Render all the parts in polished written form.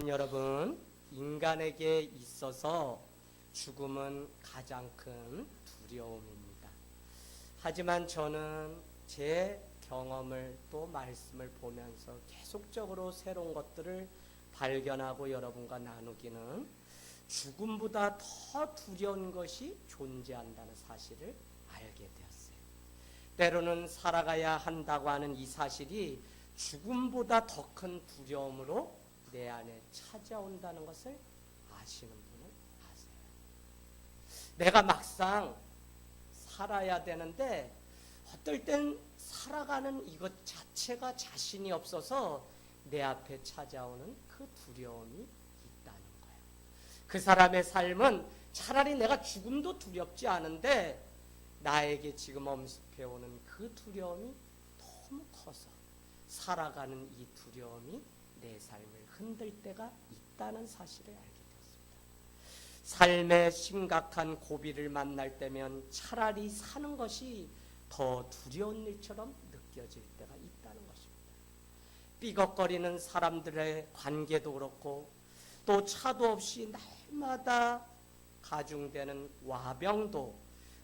여러분, 인간에게 있어서 죽음은 가장 큰 두려움입니다. 하지만 저는 제 경험을 또 말씀을 보면서 계속적으로 새로운 것들을 발견하고 여러분과 나누기는 죽음보다 더 두려운 것이 존재한다는 사실을 알게 되었어요. 때로는 살아가야 한다고 하는 이 사실이 죽음보다 더 큰 두려움으로 내 안에 찾아온다는 것을 아시는 분은 아세요. 내가 막상 살아야 되는데 어떨 땐 살아가는 이것 자체가 자신이 없어서 내 앞에 찾아오는 그 두려움이 있다는 거예요. 그 사람의 삶은 차라리 내가 죽음도 두렵지 않은데 나에게 지금 엄습해오는 그 두려움이 너무 커서 살아가는 이 두려움이 내 삶을 흔들 때가 있다는 사실을 알게 되었습니다. 삶의 심각한 고비를 만날 때면 차라리 사는 것이 더 두려운 일처럼 느껴질 때가 있다는 것입니다. 삐걱거리는 사람들의 관계도 그렇고 또 차도 없이 날마다 가중되는 와병도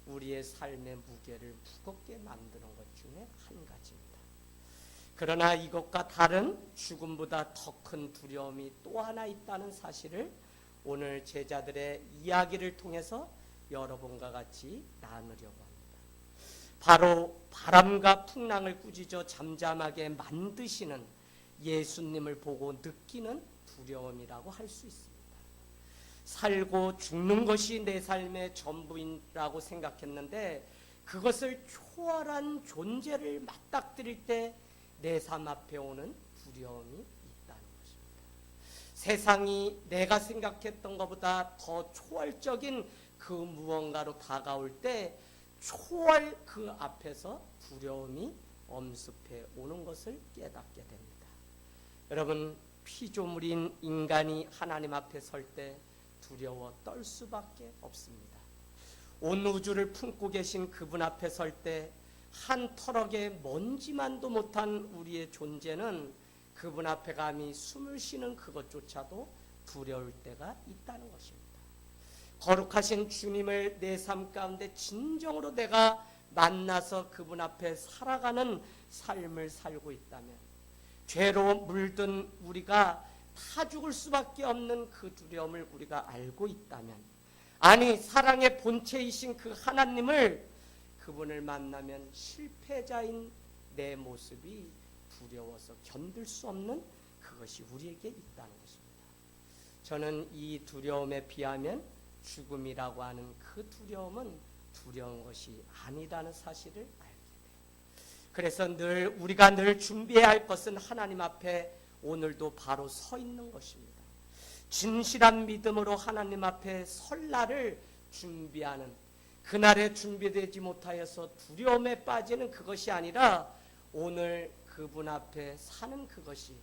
우리의 삶의 무게를 무겁게 만드는 것 중에 한 가지입니다. 그러나 이것과 다른 죽음보다 더 큰 두려움이 또 하나 있다는 사실을 오늘 제자들의 이야기를 통해서 여러분과 같이 나누려고 합니다. 바로 바람과 풍랑을 꾸짖어 잠잠하게 만드시는 예수님을 보고 느끼는 두려움이라고 할 수 있습니다. 살고 죽는 것이 내 삶의 전부라고 생각했는데 그것을 초월한 존재를 맞닥뜨릴 때 내 삶 앞에 오는 두려움이 있다는 것입니다. 세상이 내가 생각했던 것보다 더 초월적인 그 무언가로 다가올 때 초월 그 앞에서 두려움이 엄습해 오는 것을 깨닫게 됩니다. 여러분, 피조물인 인간이 하나님 앞에 설 때 두려워 떨 수밖에 없습니다. 온 우주를 품고 계신 그분 앞에 설 때 한 터럭의 먼지만도 못한 우리의 존재는 그분 앞에 감히 숨을 쉬는 그것조차도 두려울 때가 있다는 것입니다. 거룩하신 주님을 내 삶 가운데 진정으로 내가 만나서 그분 앞에 살아가는 삶을 살고 있다면 죄로 물든 우리가 다 죽을 수밖에 없는 그 두려움을 우리가 알고 있다면, 아니 사랑의 본체이신 그 하나님을 그분을 만나면 실패자인 내 모습이 두려워서 견딜 수 없는 그것이 우리에게 있다는 것입니다. 저는 이 두려움에 비하면 죽음이라고 하는 그 두려움은 두려운 것이 아니라는 사실을 알게 돼요. 그래서 우리가 늘 준비해야 할 것은 하나님 앞에 오늘도 바로 서 있는 것입니다. 진실한 믿음으로 하나님 앞에 설 날을 준비하는, 그날에 준비되지 못하여서 두려움에 빠지는 그것이 아니라 오늘 그분 앞에 사는 그것이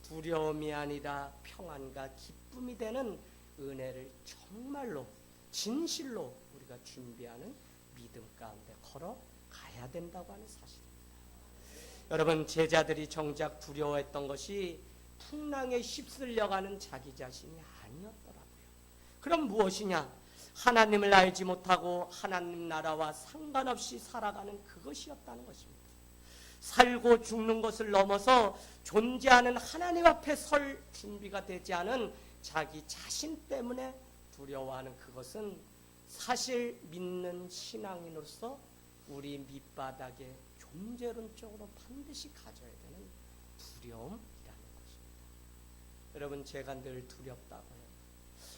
두려움이 아니라 평안과 기쁨이 되는 은혜를 정말로 진실로 우리가 준비하는 믿음 가운데 걸어가야 된다고 하는 사실입니다. 여러분, 제자들이 정작 두려워했던 것이 풍랑에 휩쓸려가는 자기 자신이 아니었더라고요. 그럼 무엇이냐? 하나님을 알지 못하고 하나님 나라와 상관없이 살아가는 그것이었다는 것입니다. 살고 죽는 것을 넘어서 존재하는 하나님 앞에 설 준비가 되지 않은 자기 자신 때문에 두려워하는 그것은 사실 믿는 신앙인으로서 우리 밑바닥에 존재론적으로 반드시 가져야 되는 두려움이라는 것입니다. 여러분, 제가 늘 두렵다고요.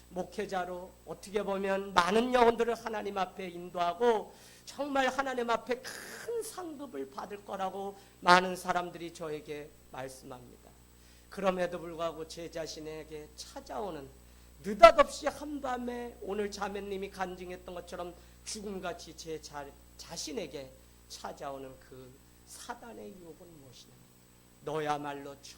목회자로 어떻게 보면 많은 영혼들을 하나님 앞에 인도하고 정말 하나님 앞에 큰 상급을 받을 거라고 많은 사람들이 저에게 말씀합니다. 그럼에도 불구하고 제 자신에게 찾아오는, 느닷없이 한밤에 오늘 자매님이 간증했던 것처럼 죽음같이 제 자신에게 찾아오는 그 사단의 유혹은 무엇이냐? 너야말로 저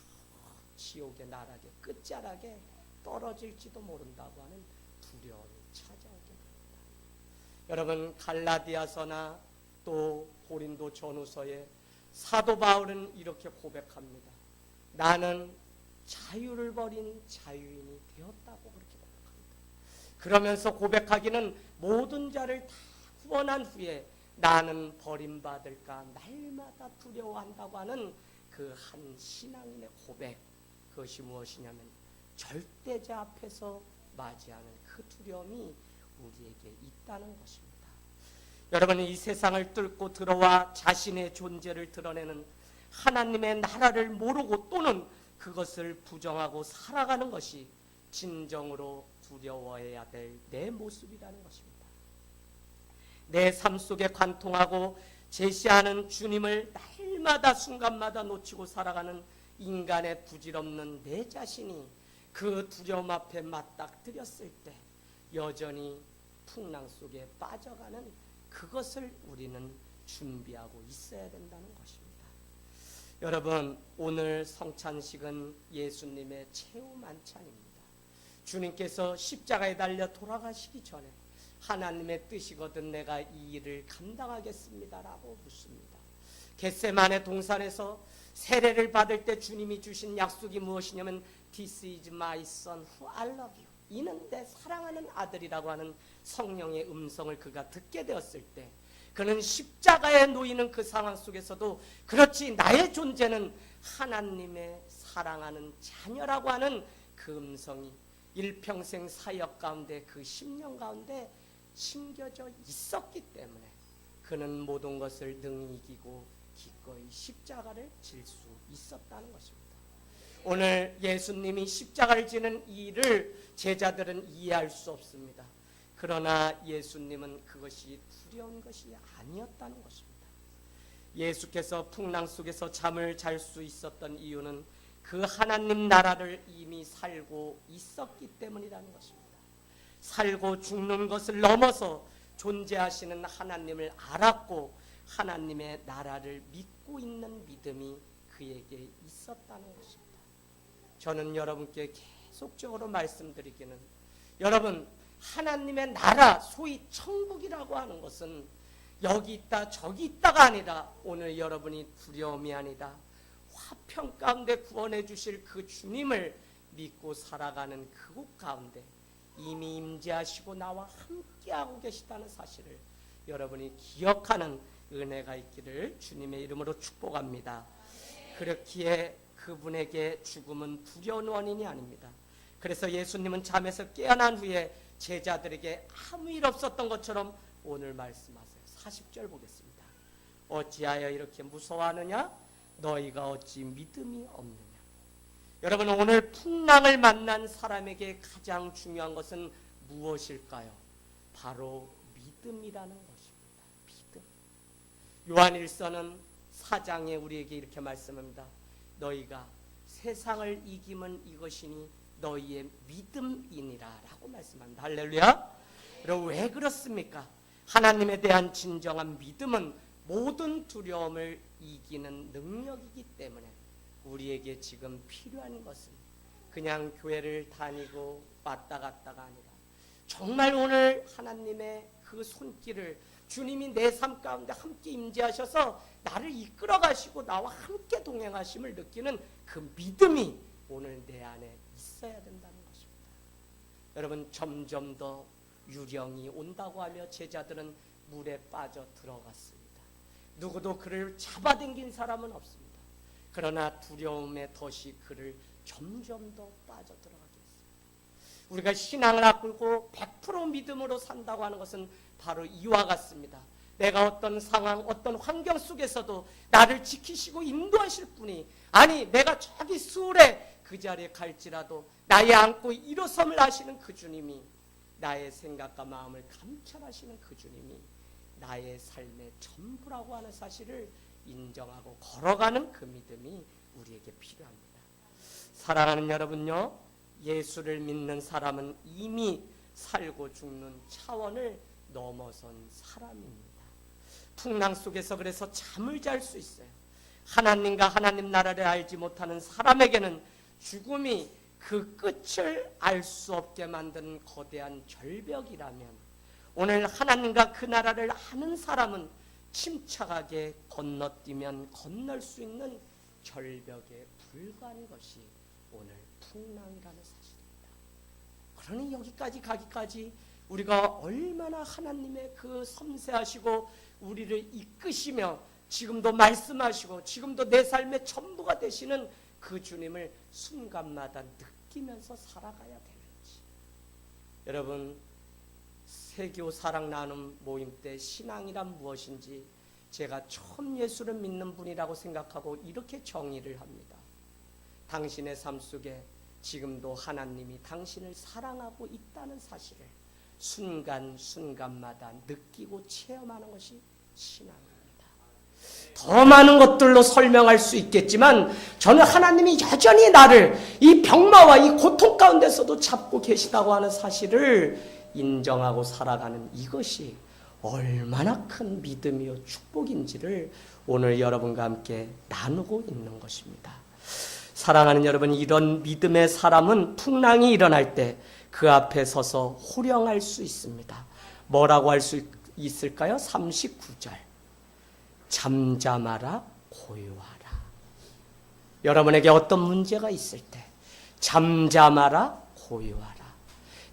지옥의 나락의 끝자락에 떨어질지도 모른다고 하는 두려움이 찾아오게 됩니다. 여러분, 갈라디아서나 또 고린도 전후서에 사도 바울은 이렇게 고백합니다. 나는 자유를 버린 자유인이 되었다고 그렇게 고백합니다. 그러면서 고백하기는 모든 자를 다 구원한 후에 나는 버림받을까 날마다 두려워한다고 하는 그 한 신앙인의 고백, 그것이 무엇이냐면 절대자 앞에서 맞이하는 그 두려움이 우리에게 있다는 것입니다. 여러분, 이 세상을 뚫고 들어와 자신의 존재를 드러내는 하나님의 나라를 모르고 또는 그것을 부정하고 살아가는 것이 진정으로 두려워해야 될 내 모습이라는 것입니다. 내 삶 속에 관통하고 제시하는 주님을 날마다 순간마다 놓치고 살아가는 인간의 부질없는 내 자신이 그 두려움 앞에 맞닥뜨렸을 때 여전히 풍랑 속에 빠져가는 그것을 우리는 준비하고 있어야 된다는 것입니다. 여러분, 오늘 성찬식은 예수님의 최후 만찬입니다. 주님께서 십자가에 달려 돌아가시기 전에 하나님의 뜻이거든 내가 이 일을 감당하겠습니다라고 묻습니다. 겟세마네 동산에서 세례를 받을 때 주님이 주신 약속이 무엇이냐면 This is my son who I love you. 이는 내 사랑하는 아들이라고 하는 성령의 음성을 그가 듣게 되었을 때 그는 십자가에 놓이는 그 상황 속에서도 그렇지 나의 존재는 하나님의 사랑하는 자녀라고 하는 그 음성이 일평생 사역 가운데 그 10년 가운데 심겨져 있었기 때문에 그는 모든 것을 능히 이기고 기꺼이 십자가를 질 수 있었다는 것입니다. 오늘 예수님이 십자가를 지는 이 일을 제자들은 이해할 수 없습니다. 그러나 예수님은 그것이 두려운 것이 아니었다는 것입니다. 예수께서 풍랑 속에서 잠을 잘 수 있었던 이유는 그 하나님 나라를 이미 살고 있었기 때문이라는 것입니다. 살고 죽는 것을 넘어서 존재하시는 하나님을 알았고 하나님의 나라를 믿고 있는 믿음이 그에게 있었다는 것입니다. 저는 여러분께 계속적으로 말씀드리기는 여러분, 하나님의 나라, 소위 천국이라고 하는 것은 여기 있다 저기 있다가 아니라 오늘 여러분이 두려움이 아니다 화평 가운데 구원해 주실 그 주님을 믿고 살아가는 그곳 가운데 이미 임재하시고 나와 함께하고 계시다는 사실을 여러분이 기억하는 은혜가 있기를 주님의 이름으로 축복합니다. 그렇기에 그분에게 죽음은 두려운 원인이 아닙니다. 그래서 예수님은 잠에서 깨어난 후에 제자들에게 아무 일 없었던 것처럼 오늘 말씀하세요. 40절 보겠습니다. 어찌하여 이렇게 무서워하느냐? 너희가 어찌 믿음이 없느냐? 여러분, 오늘 풍랑을 만난 사람에게 가장 중요한 것은 무엇일까요? 바로 믿음이라는 것입니다. 믿음. 요한일서는 4장에 우리에게 이렇게 말씀합니다. 너희가 세상을 이기면 이것이니 너희의 믿음이니라 라고 말씀합니다. 할렐루야. 여러분, 왜 그렇습니까? 하나님에 대한 진정한 믿음은 모든 두려움을 이기는 능력이기 때문에 우리에게 지금 필요한 것은 그냥 교회를 다니고 왔다 갔다가 아니라 정말 오늘 하나님의 그 손길을 주님이 내 삶 가운데 함께 임재하셔서 나를 이끌어 가시고 나와 함께 동행하심을 느끼는 그 믿음이 오늘 내 안에 있어야 된다는 것입니다. 여러분, 점점 더 유령이 온다고 하며 제자들은 물에 빠져 들어갔습니다. 누구도 그를 잡아당긴 사람은 없습니다. 그러나 두려움의 덫이 그를 점점 더 빠져 들어가게 했습니다. 우리가 신앙을 앞두고 100% 믿음으로 산다고 하는 것은 바로 이와 같습니다. 내가 어떤 상황, 어떤 환경 속에서도 나를 지키시고 인도하실 분이, 아니 내가 저기 수월에 그 자리에 갈지라도 나의 안고 일어섬을 하시는 그 주님이, 나의 생각과 마음을 감찰하시는 그 주님이 나의 삶의 전부라고 하는 사실을 인정하고 걸어가는 그 믿음이 우리에게 필요합니다. 사랑하는 여러분요, 예수를 믿는 사람은 이미 살고 죽는 차원을 넘어선 사람입니다. 풍랑 속에서 그래서 잠을 잘 수 있어요. 하나님과 하나님 나라를 알지 못하는 사람에게는 죽음이 그 끝을 알 수 없게 만든 거대한 절벽이라면, 오늘 하나님과 그 나라를 아는 사람은 침착하게 건너뛰면 건널 수 있는 절벽에 불과한 것이 오늘 풍랑이라는 사실입니다. 그러니 여기까지 가기까지 우리가 얼마나 하나님의 그 섬세하시고 우리를 이끄시며 지금도 말씀하시고 지금도 내 삶의 전부가 되시는 그 주님을 순간마다 느끼면서 살아가야 되는지. 여러분, 세교 사랑 나눔 모임 때 신앙이란 무엇인지 제가 처음 예수를 믿는 분이라고 생각하고 이렇게 정의를 합니다. 당신의 삶 속에 지금도 하나님이 당신을 사랑하고 있다는 사실을 순간순간마다 느끼고 체험하는 것이 신앙입니다. 더 많은 것들로 설명할 수 있겠지만 저는 하나님이 여전히 나를 이 병마와 이 고통 가운데서도 잡고 계시다고 하는 사실을 인정하고 살아가는 이것이 얼마나 큰 믿음이요 축복인지를 오늘 여러분과 함께 나누고 있는 것입니다. 사랑하는 여러분, 이런 믿음의 사람은 풍랑이 일어날 때 그 앞에 서서 호령할 수 있습니다. 뭐라고 할 수 있을까요? 39절. 잠잠하라 고요하라. 여러분에게 어떤 문제가 있을 때 잠잠하라 고요하라.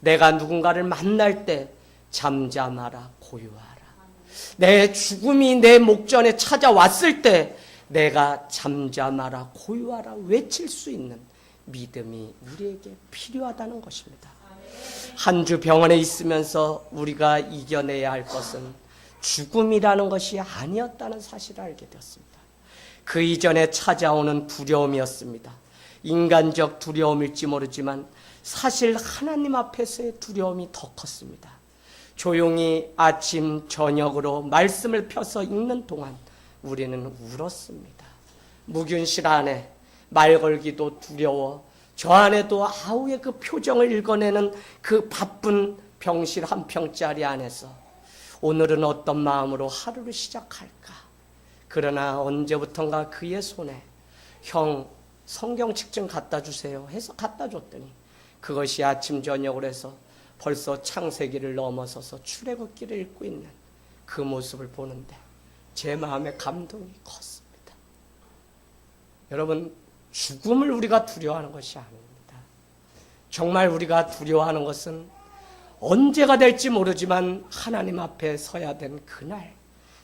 내가 누군가를 만날 때 잠잠하라 고요하라. 내 죽음이 내 목전에 찾아왔을 때 내가 잠잠하라 고요하라 외칠 수 있는 믿음이 우리에게 필요하다는 것입니다. 한 주 병원에 있으면서 우리가 이겨내야 할 것은 죽음이라는 것이 아니었다는 사실을 알게 되었습니다. 그 이전에 찾아오는 두려움이었습니다. 인간적 두려움일지 모르지만 사실 하나님 앞에서의 두려움이 더 컸습니다. 조용히 아침 저녁으로 말씀을 펴서 읽는 동안 우리는 울었습니다. 무균실 안에 말 걸기도 두려워 저 안에도 아우의 그 표정을 읽어내는 그 바쁜 병실 한 평짜리 안에서 오늘은 어떤 마음으로 하루를 시작할까? 그러나 언제부턴가 그의 손에 형 성경책 좀 갖다 주세요 해서 갖다 줬더니 그것이 아침 저녁으로 해서 벌써 창세기를 넘어서서 출애굽기를 읽고 있는 그 모습을 보는데 제 마음에 감동이 컸습니다. 여러분, 죽음을 우리가 두려워하는 것이 아닙니다. 정말 우리가 두려워하는 것은 언제가 될지 모르지만 하나님 앞에 서야 된 그날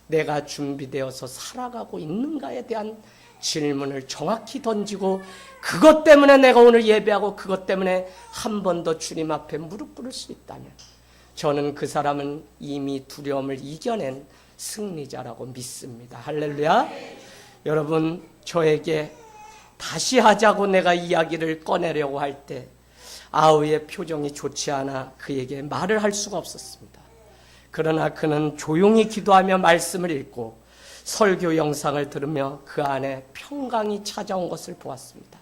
내가 준비되어서 살아가고 있는가에 대한 질문을 정확히 던지고 그것 때문에 내가 오늘 예배하고 그것 때문에 한 번 더 주님 앞에 무릎 꿇을 수 있다면 저는 그 사람은 이미 두려움을 이겨낸 승리자라고 믿습니다. 할렐루야. 여러분, 저에게 다시 하자고 내가 이야기를 꺼내려고 할 때 아우의 표정이 좋지 않아 그에게 말을 할 수가 없었습니다. 그러나 그는 조용히 기도하며 말씀을 읽고 설교 영상을 들으며 그 안에 평강이 찾아온 것을 보았습니다.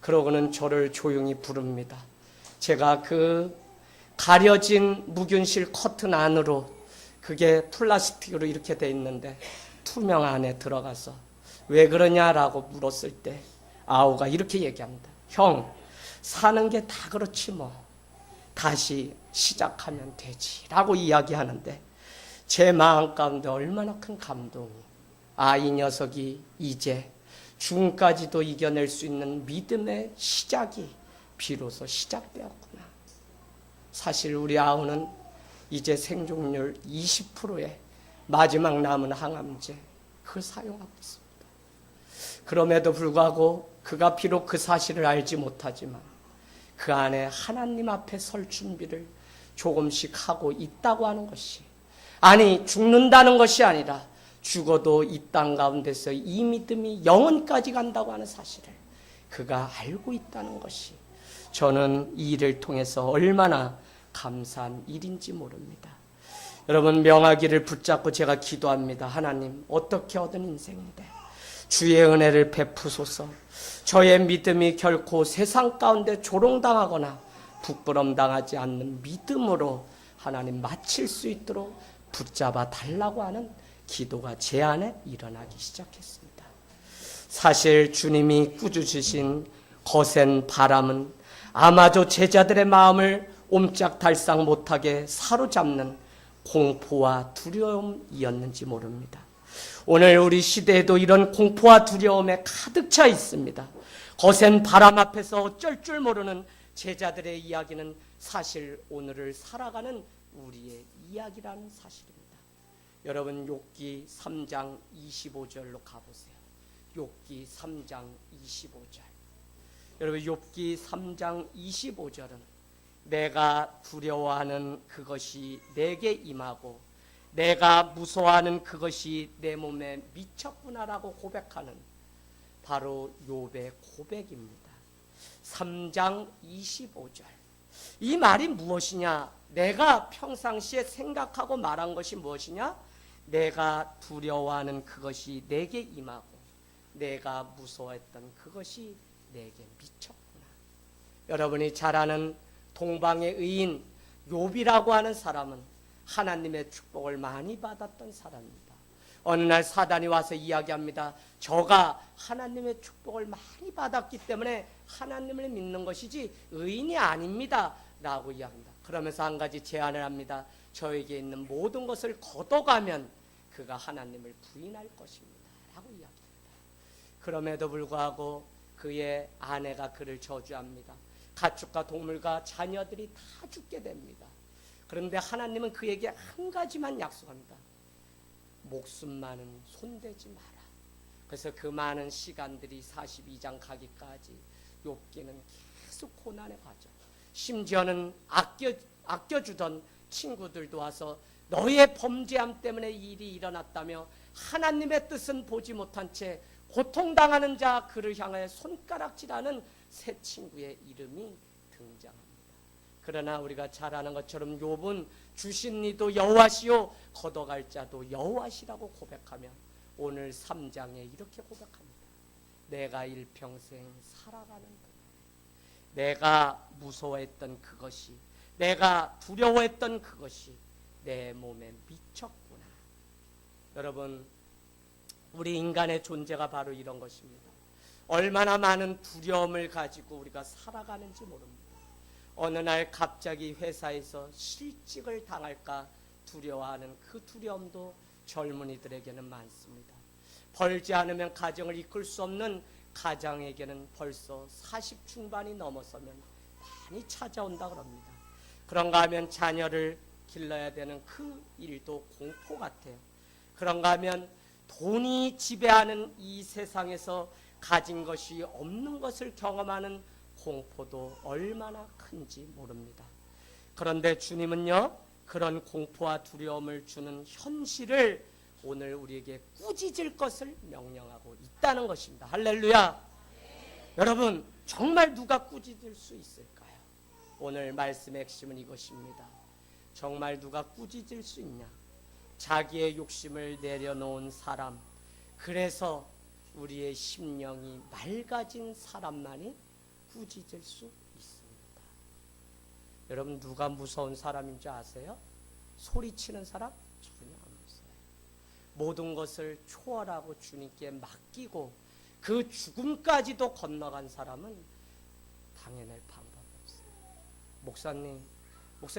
그러고는 저를 조용히 부릅니다. 제가 그 가려진 무균실 커튼 안으로 그게 플라스틱으로 이렇게 돼 있는데 투명 안에 들어가서 왜 그러냐라고 물었을 때 아우가 이렇게 얘기합니다. 형, 사는 게 다 그렇지 뭐. 다시 시작하면 되지 라고 이야기하는데 제 마음 가운데 얼마나 큰 감동이 이 녀석이 이제 죽음까지도 이겨낼 수 있는 믿음의 시작이 비로소 시작되었구나. 사실 우리 아우는 이제 생존율 20%의 마지막 남은 항암제 그걸 사용하고 있습니다. 그럼에도 불구하고 그가 비록 그 사실을 알지 못하지만 그 안에 하나님 앞에 설 준비를 조금씩 하고 있다고 하는 것이, 아니 죽는다는 것이 아니라 죽어도 이 땅 가운데서 이 믿음이 영원까지 간다고 하는 사실을 그가 알고 있다는 것이 저는 이 일을 통해서 얼마나 감사한 일인지 모릅니다. 여러분, 명하기를 붙잡고 제가 기도합니다. 하나님, 어떻게 얻은 인생인데 주의 은혜를 베푸소서. 저의 믿음이 결코 세상 가운데 조롱당하거나 부끄럼당하지 않는 믿음으로 하나님 마칠 수 있도록 붙잡아 달라고 하는 기도가 제 안에 일어나기 시작했습니다. 사실 주님이 꾸짖으신 거센 바람은 아마도 제자들의 마음을 옴짝달싹 못하게 사로잡는 공포와 두려움이었는지 모릅니다. 오늘 우리 시대에도 이런 공포와 두려움에 가득 차 있습니다. 거센 바람 앞에서 어쩔 줄 모르는 제자들의 이야기는 사실 오늘을 살아가는 우리의 이야기라는 사실입니다. 여러분, 욥기 3장 25절로 가보세요. 욥기 3장 25절. 여러분, 욥기 3장 25절은 내가 두려워하는 그것이 내게 임하고 내가 무서워하는 그것이 내 몸에 미쳤구나라고 고백하는 바로 욥의 고백입니다. 3장 25절. 이 말이 무엇이냐? 내가 평상시에 생각하고 말한 것이 무엇이냐? 내가 두려워하는 그것이 내게 임하고 내가 무서워했던 그것이 내게 미쳤구나. 여러분이 잘 아는 동방의 의인 욥이라고 하는 사람은 하나님의 축복을 많이 받았던 사람입니다. 어느 날 사단이 와서 이야기합니다. 저가 하나님의 축복을 많이 받았기 때문에 하나님을 믿는 것이지 의인이 아닙니다 라고 이야기합니다. 그러면서 한 가지 제안을 합니다. 저에게 있는 모든 것을 걷어가면 그가 하나님을 부인할 것입니다 라고 이야기합니다. 그럼에도 불구하고 그의 아내가 그를 저주합니다. 가축과 동물과 자녀들이 다 죽게 됩니다. 그런데 하나님은 그에게 한 가지만 약속합니다. 목숨만은 손대지 마라. 그래서 그 많은 시간들이 42장 가기까지 욥기는 계속 고난의 과정. 심지어는 아껴주던 친구들도 와서 너의 범죄함 때문에 이 일이 일어났다며 하나님의 뜻은 보지 못한 채 고통당하는 자 그를 향하여 손가락질하는 새 친구의 이름이 등장합니다. 그러나 우리가 잘 아는 것처럼 욥은 주신 이도 여호와시요 걷어갈 자도 여호와시라고 고백하며 오늘 3장에 이렇게 고백합니다. 내가 일평생 살아가는 것, 내가 무서워했던 그것이, 내가 두려워했던 그것이 내 몸에 미쳤구나. 여러분, 우리 인간의 존재가 바로 이런 것입니다. 얼마나 많은 두려움을 가지고 우리가 살아가는지 모릅니다. 어느 날 갑자기 회사에서 실직을 당할까 두려워하는 그 두려움도 젊은이들에게는 많습니다. 벌지 않으면 가정을 이끌 수 없는 가장에게는 벌써 40 중반이 넘어서면 많이 찾아온다 그럽니다. 그런가 하면 자녀를 길러야 되는 그 일도 공포 같아요. 그런가 하면 돈이 지배하는 이 세상에서 가진 것이 없는 것을 경험하는 공포도 얼마나 큰지 모릅니다. 그런데 주님은요, 그런 공포와 두려움을 주는 현실을 오늘 우리에게 꾸짖을 것을 명령하고 있다는 것입니다. 할렐루야. 여러분, 정말 누가 꾸짖을 수 있을까요? 오늘 말씀의 핵심은 이것입니다. 정말 누가 꾸짖을 수 있냐? 자기의 욕심을 내려놓은 사람, 그래서 우리의 심령이 맑아진 사람만이 꾸짖을 수 있습니다. 여러분, 누가 무서운 사람인 줄 아세요? 소리치는 사람? 전혀 안 무서워요. 모든 것을 초월하고 주님께 맡기고 그 죽음까지도 건너간 사람은 당해낼 방법이 없어요. 목사님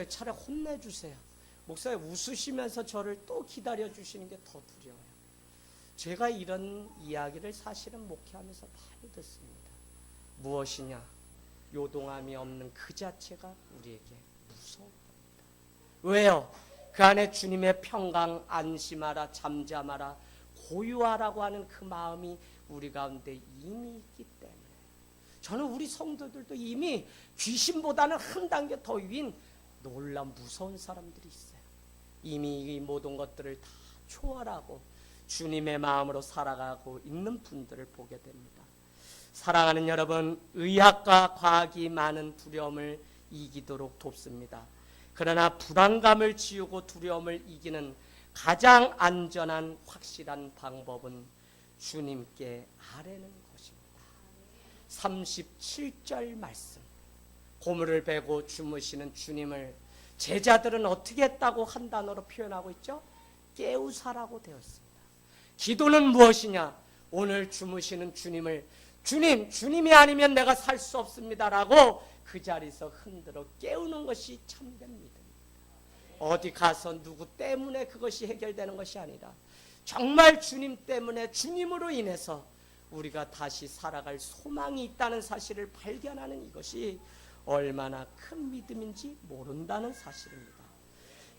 차라리 혼내주세요. 목사님 웃으시면서 저를 또 기다려주시는 게 더 두려워요. 제가 이런 이야기를 사실은 목회하면서 많이 듣습니다. 무엇이냐? 요동함이 없는 그 자체가 우리에게 무서운 겁니다. 왜요? 그 안에 주님의 평강, 안심하라, 잠잠하라, 고요하라고 하는 그 마음이 우리 가운데 이미 있기 때문에 저는 우리 성도들도 이미 귀신보다는 한 단계 더 위인 놀라운 무서운 사람들이 있어요. 이미 이 모든 것들을 다 초월하고 주님의 마음으로 살아가고 있는 분들을 보게 됩니다. 사랑하는 여러분, 의학과 과학이 많은 두려움을 이기도록 돕습니다. 그러나 불안감을 지우고 두려움을 이기는 가장 안전한 확실한 방법은 주님께 아뢰는 것입니다. 37절 말씀, 고물을 베고 주무시는 주님을 제자들은 어떻게 했다고 한 단어로 표현하고 있죠? 깨우사라고 되어 있습니다. 기도는 무엇이냐? 오늘 주무시는 주님을 주님이 아니면 내가 살 수 없습니다라고 그 자리에서 흔들어 깨우는 것이 참된 믿음입니다. 어디 가서 누구 때문에 그것이 해결되는 것이 아니라 정말 주님 때문에, 주님으로 인해서 우리가 다시 살아갈 소망이 있다는 사실을 발견하는 이것이 얼마나 큰 믿음인지 모른다는 사실입니다.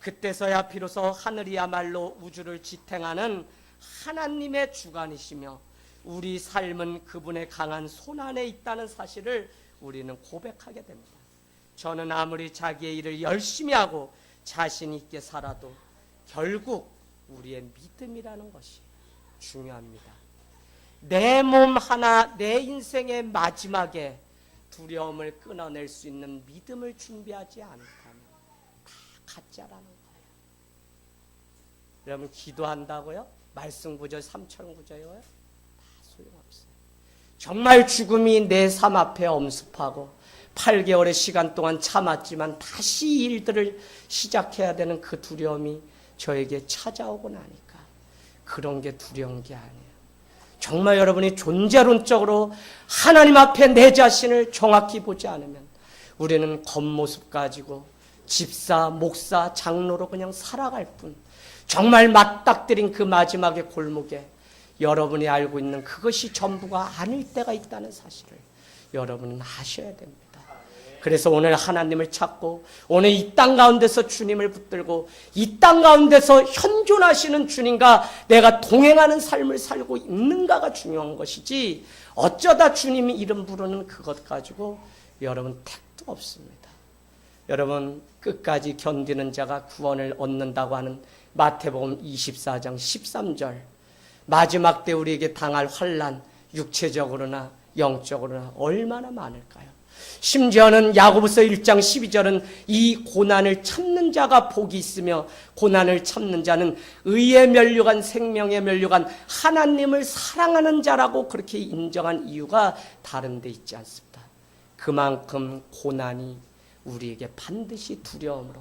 그때서야 비로소 하늘이야말로 우주를 지탱하는 하나님의 주관이시며 우리 삶은 그분의 강한 손 안에 있다는 사실을 우리는 고백하게 됩니다. 저는 아무리 자기의 일을 열심히 하고 자신 있게 살아도 결국 우리의 믿음이라는 것이 중요합니다. 내 몸 하나, 내 인생의 마지막에 두려움을 끊어낼 수 있는 믿음을 준비하지 않다면 다 가짜라는 거예요. 여러분, 기도한다고요? 말씀 구절, 삼천 구절이요? 다 소용없어요. 정말 죽음이 내 삶 앞에 엄습하고 8개월의 시간 동안 참았지만 다시 일들을 시작해야 되는 그 두려움이 저에게 찾아오고 나니까 그런 게 두려운 게 아니에요. 정말 여러분이 존재론적으로 하나님 앞에 내 자신을 정확히 보지 않으면 우리는 겉모습 가지고 집사, 목사, 장로로 그냥 살아갈 뿐, 정말 맞닥뜨린 그 마지막의 골목에 여러분이 알고 있는 그것이 전부가 아닐 때가 있다는 사실을 여러분은 아셔야 됩니다. 그래서 오늘 하나님을 찾고 오늘 이 땅 가운데서 주님을 붙들고 이 땅 가운데서 현존하시는 주님과 내가 동행하는 삶을 살고 있는가가 중요한 것이지, 어쩌다 주님이 이름 부르는 그것 가지고 여러분 택도 없습니다. 여러분, 끝까지 견디는 자가 구원을 얻는다고 하는 마태복음 24장 13절, 마지막 때 우리에게 당할 환난, 육체적으로나 영적으로나 얼마나 많을까요? 심지어는 야고보서 1장 12절은 이 고난을 참는 자가 복이 있으며 고난을 참는 자는 의에 면류관 생명에 면류관 하나님을 사랑하는 자라고 그렇게 인정한 이유가 다른 데 있지 않습니다. 그만큼 고난이 우리에게 반드시 두려움으로,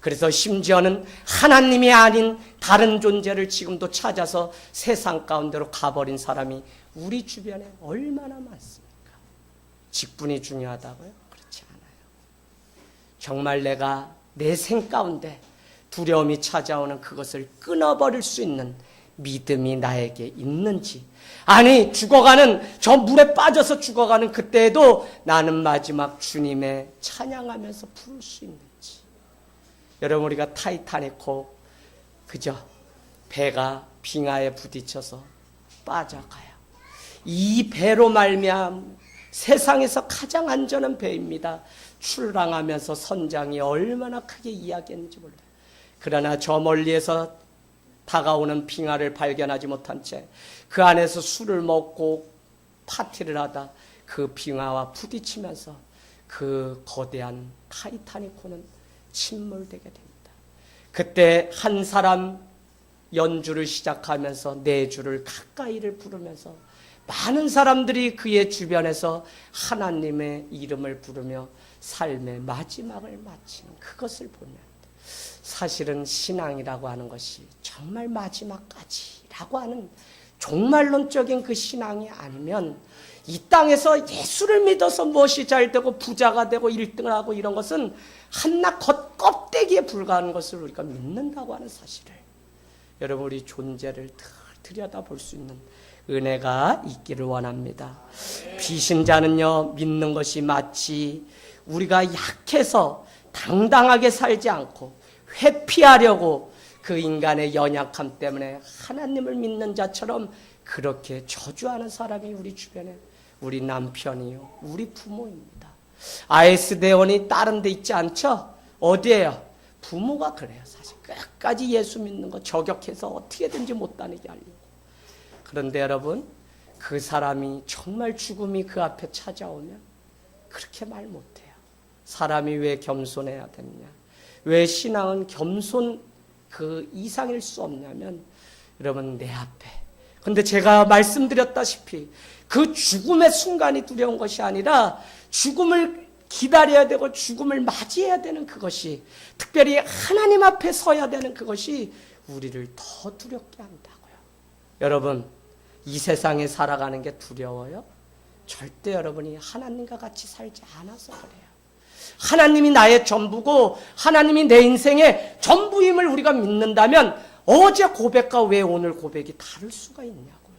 그래서 심지어는 하나님이 아닌 다른 존재를 지금도 찾아서 세상 가운데로 가버린 사람이 우리 주변에 얼마나 많습니까? 직분이 중요하다고요? 그렇지 않아요. 정말 내가 내 생 가운데 두려움이 찾아오는 그것을 끊어버릴 수 있는 믿음이 나에게 있는지, 아니 죽어가는, 저 물에 빠져서 죽어가는 그때에도 나는 마지막 주님의 찬양하면서 부를 수 있는지. 여러분, 우리가 타이타닉호 그죠? 배가 빙하에 부딪혀서 빠져가요. 이 배로 말미암아 세상에서 가장 안전한 배입니다. 출항하면서 선장이 얼마나 크게 이야기했는지 몰라요. 그러나 저 멀리에서 다가오는 빙하를 발견하지 못한 채 그 안에서 술을 먹고 파티를 하다 그 빙하와 부딪히면서 그 거대한 타이타닉호는 침몰되게 됩니다. 그때 한 사람 연주를 시작하면서 네 줄을 가까이를 부르면서 많은 사람들이 그의 주변에서 하나님의 이름을 부르며 삶의 마지막을 마치는 그것을 보면, 사실은 신앙이라고 하는 것이 정말 마지막까지라고 하는 종말론적인 그 신앙이 아니면 이 땅에서 예수를 믿어서 무엇이 잘 되고 부자가 되고 1등을 하고 이런 것은 한낱 껍데기에 불과한 것을 우리가 믿는다고 하는 사실을 여러분, 우리 존재를 들여다볼 수 있는 은혜가 있기를 원합니다. 비신자는요, 믿는 것이 마치 우리가 약해서 당당하게 살지 않고 회피하려고 그 인간의 연약함 때문에 하나님을 믿는 자처럼 그렇게 저주하는 사람이 우리 주변에 우리 남편이요, 우리 부모입니다. IS 대원이 다른 데 있지 않죠? 어디에요? 부모가 그래요. 사실 끝까지 예수 믿는 거 저격해서 어떻게든지 못 다니게 하려고. 그런데 여러분, 그 사람이 정말 죽음이 그 앞에 찾아오면 그렇게 말 못해요. 사람이 왜 겸손해야 되느냐, 왜 신앙은 겸손 그 이상일 수 없냐면, 여러분, 내 앞에, 근데 제가 말씀드렸다시피 그 죽음의 순간이 두려운 것이 아니라 죽음을 기다려야 되고 죽음을 맞이해야 되는 그것이, 특별히 하나님 앞에 서야 되는 그것이 우리를 더 두렵게 한다고요. 여러분, 이 세상에 살아가는 게 두려워요? 절대 여러분이 하나님과 같이 살지 않아서 그래요. 하나님이 나의 전부고 하나님이 내 인생의 전부임을 우리가 믿는다면 어제 고백과 왜 오늘 고백이 다를 수가 있냐고요.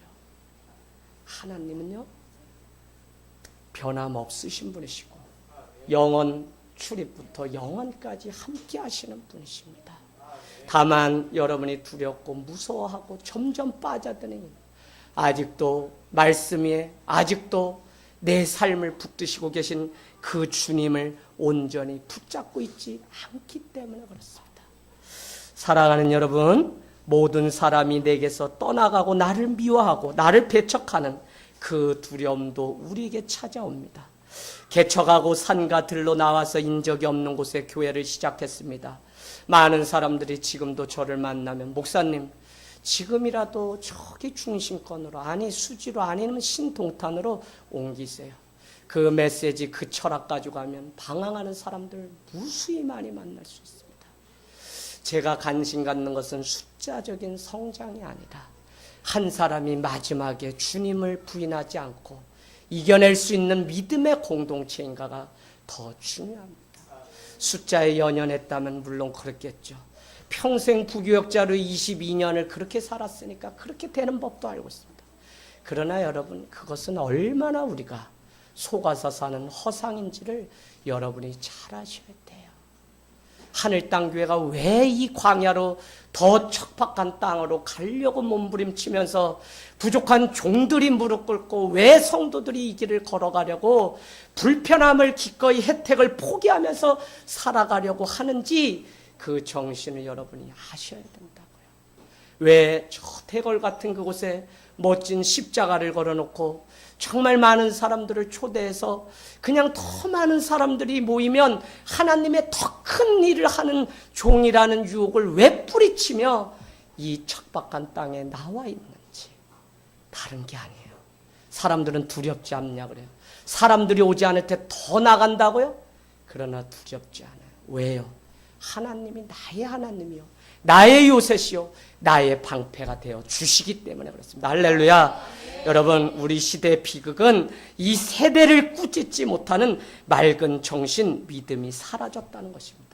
하나님은요 변함없으신 분이시고 영원 출입부터 영원까지 함께 하시는 분이십니다. 다만 여러분이 두렵고 무서워하고 점점 빠져드는 아직도 말씀 위에 아직도 내 삶을 붙드시고 계신 그 주님을 온전히 붙잡고 있지 않기 때문에 그렇습니다. 사랑하는 여러분, 모든 사람이 내게서 떠나가고 나를 미워하고 나를 배척하는 그 두려움도 우리에게 찾아옵니다. 개척하고 산과 들로 나와서 인적이 없는 곳에 교회를 시작했습니다. 많은 사람들이 지금도 저를 만나면 목사님 지금이라도 저기 중심권으로 아니 수지로 아니면 신동탄으로 옮기세요. 그 메시지 그 철학 가지고 가면 방황하는 사람들 무수히 많이 만날 수 있습니다. 제가 관심 갖는 것은 숫자적인 성장이 아니라 한 사람이 마지막에 주님을 부인하지 않고 이겨낼 수 있는 믿음의 공동체인가가 더 중요합니다. 숫자에 연연했다면 물론 그렇겠죠. 평생 부교역자로 22년을 그렇게 살았으니까 그렇게 되는 법도 알고 있습니다. 그러나 여러분 그것은 얼마나 우리가 속아서 사는 허상인지를 여러분이 잘 아셔야 돼요. 하늘 땅 교회가 왜 이 광야로 더 척박한 땅으로 가려고 몸부림치면서 부족한 종들이 무릎 꿇고 왜 성도들이 이 길을 걸어가려고 불편함을 기꺼이 혜택을 포기하면서 살아가려고 하는지 그 정신을 여러분이 아셔야 된다고요. 왜 저 대궐 같은 그곳에 멋진 십자가를 걸어놓고 정말 많은 사람들을 초대해서 그냥 더 많은 사람들이 모이면 하나님의 더 큰 일을 하는 종이라는 유혹을 왜 뿌리치며 이 척박한 땅에 나와 있는지. 다른 게 아니에요. 사람들은 두렵지 않냐 그래요. 사람들이 오지 않을 때 더 나간다고요? 그러나 두렵지 않아요. 왜요? 하나님이 나의 하나님이요 나의 요새시요 나의 방패가 되어 주시기 때문에 그렇습니다. 할렐루야. 여러분 우리 시대의 비극은 이 세대를 꾸짖지 못하는 맑은 정신 믿음이 사라졌다는 것입니다.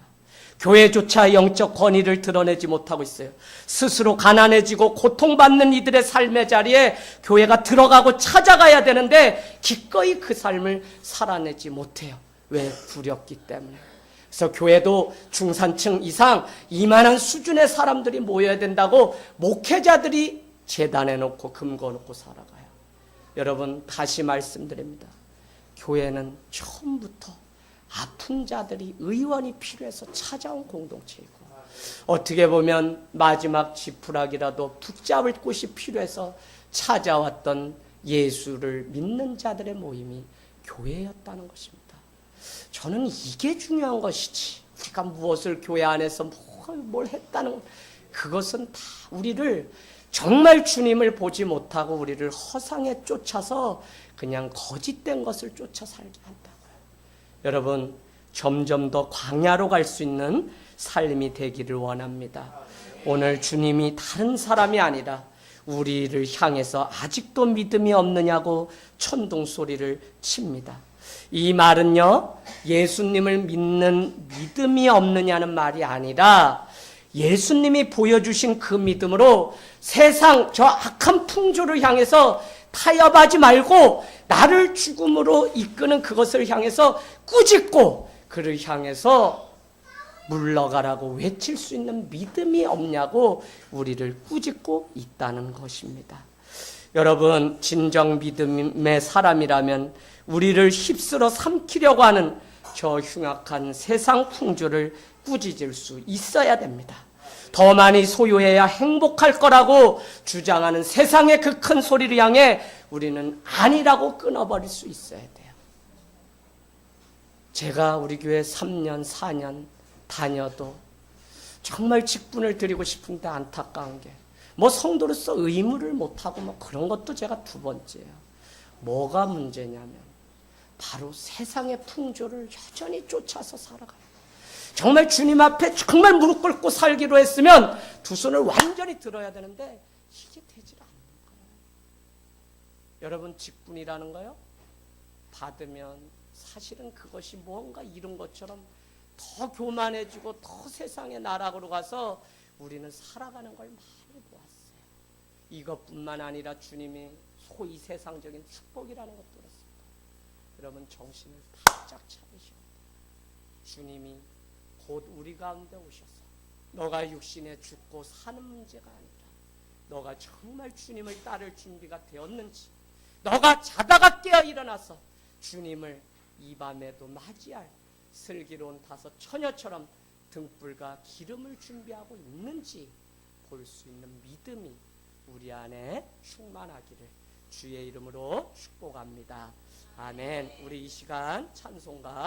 교회조차 영적 권위를 드러내지 못하고 있어요. 스스로 가난해지고 고통받는 이들의 삶의 자리에 교회가 들어가고 찾아가야 되는데 기꺼이 그 삶을 살아내지 못해요. 왜? 두렵기 때문에. 그래서 교회도 중산층 이상 이만한 수준의 사람들이 모여야 된다고 목회자들이 재단해 놓고 금거 놓고 살아가요. 여러분 다시 말씀드립니다. 교회는 처음부터 아픈 자들이 의원이 필요해서 찾아온 공동체이고 어떻게 보면 마지막 지푸라기라도 붙잡을 곳이 필요해서 찾아왔던 예수를 믿는 자들의 모임이 교회였다는 것입니다. 저는 이게 중요한 것이지 우리가 무엇을 교회 안에서 뭘 했다는 그것은 다 우리를 정말 주님을 보지 못하고 우리를 허상에 쫓아서 그냥 거짓된 것을 쫓아 살게 한다고요. 여러분 점점 더 광야로 갈 수 있는 삶이 되기를 원합니다. 오늘 주님이 다른 사람이 아니라 우리를 향해서 아직도 믿음이 없느냐고 천둥 소리를 칩니다. 이 말은요 예수님을 믿는 믿음이 없느냐는 말이 아니라 예수님이 보여주신 그 믿음으로 세상 저 악한 풍조를 향해서 타협하지 말고 나를 죽음으로 이끄는 그것을 향해서 꾸짖고 그를 향해서 물러가라고 외칠 수 있는 믿음이 없냐고 우리를 꾸짖고 있다는 것입니다. 여러분 진정 믿음의 사람이라면 우리를 휩쓸어 삼키려고 하는 저 흉악한 세상 풍조를 꾸짖을 수 있어야 됩니다. 더 많이 소유해야 행복할 거라고 주장하는 세상의 그 큰 소리를 향해 우리는 아니라고 끊어버릴 수 있어야 돼요. 제가 우리 교회 3년 4년 다녀도 정말 직분을 드리고 싶은데 안타까운 게 뭐 성도로서 의무를 못하고 뭐 그런 것도 제가 두 번째예요. 뭐가 문제냐면 바로 세상의 풍조를 여전히 쫓아서 살아가요. 정말 주님 앞에 정말 무릎 꿇고 살기로 했으면 두 손을 완전히 들어야 되는데 이게 되질 않는 거예요. 여러분 직분이라는 거요 받으면 사실은 그것이 뭔가 이룬 것처럼 더 교만해지고 더 세상의 나락으로 가서 우리는 살아가는 걸 많이 보았어요. 이것뿐만 아니라 주님이 소위 세상적인 축복이라는 것도 그렇습니다. 여러분 정신을 바짝 차리셔야 돼요. 주님이 곧 우리 가운데 오셔서 너가 육신에 죽고 사는 문제가 아니라 너가 정말 주님을 따를 준비가 되었는지, 너가 자다가 깨어 일어나서 주님을 이 밤에도 맞이할 슬기로운 다섯 처녀처럼 등불과 기름을 준비하고 있는지 볼 수 있는 믿음이 우리 안에 충만하기를 주의 이름으로 축복합니다. 아멘. 우리 이 시간 찬송가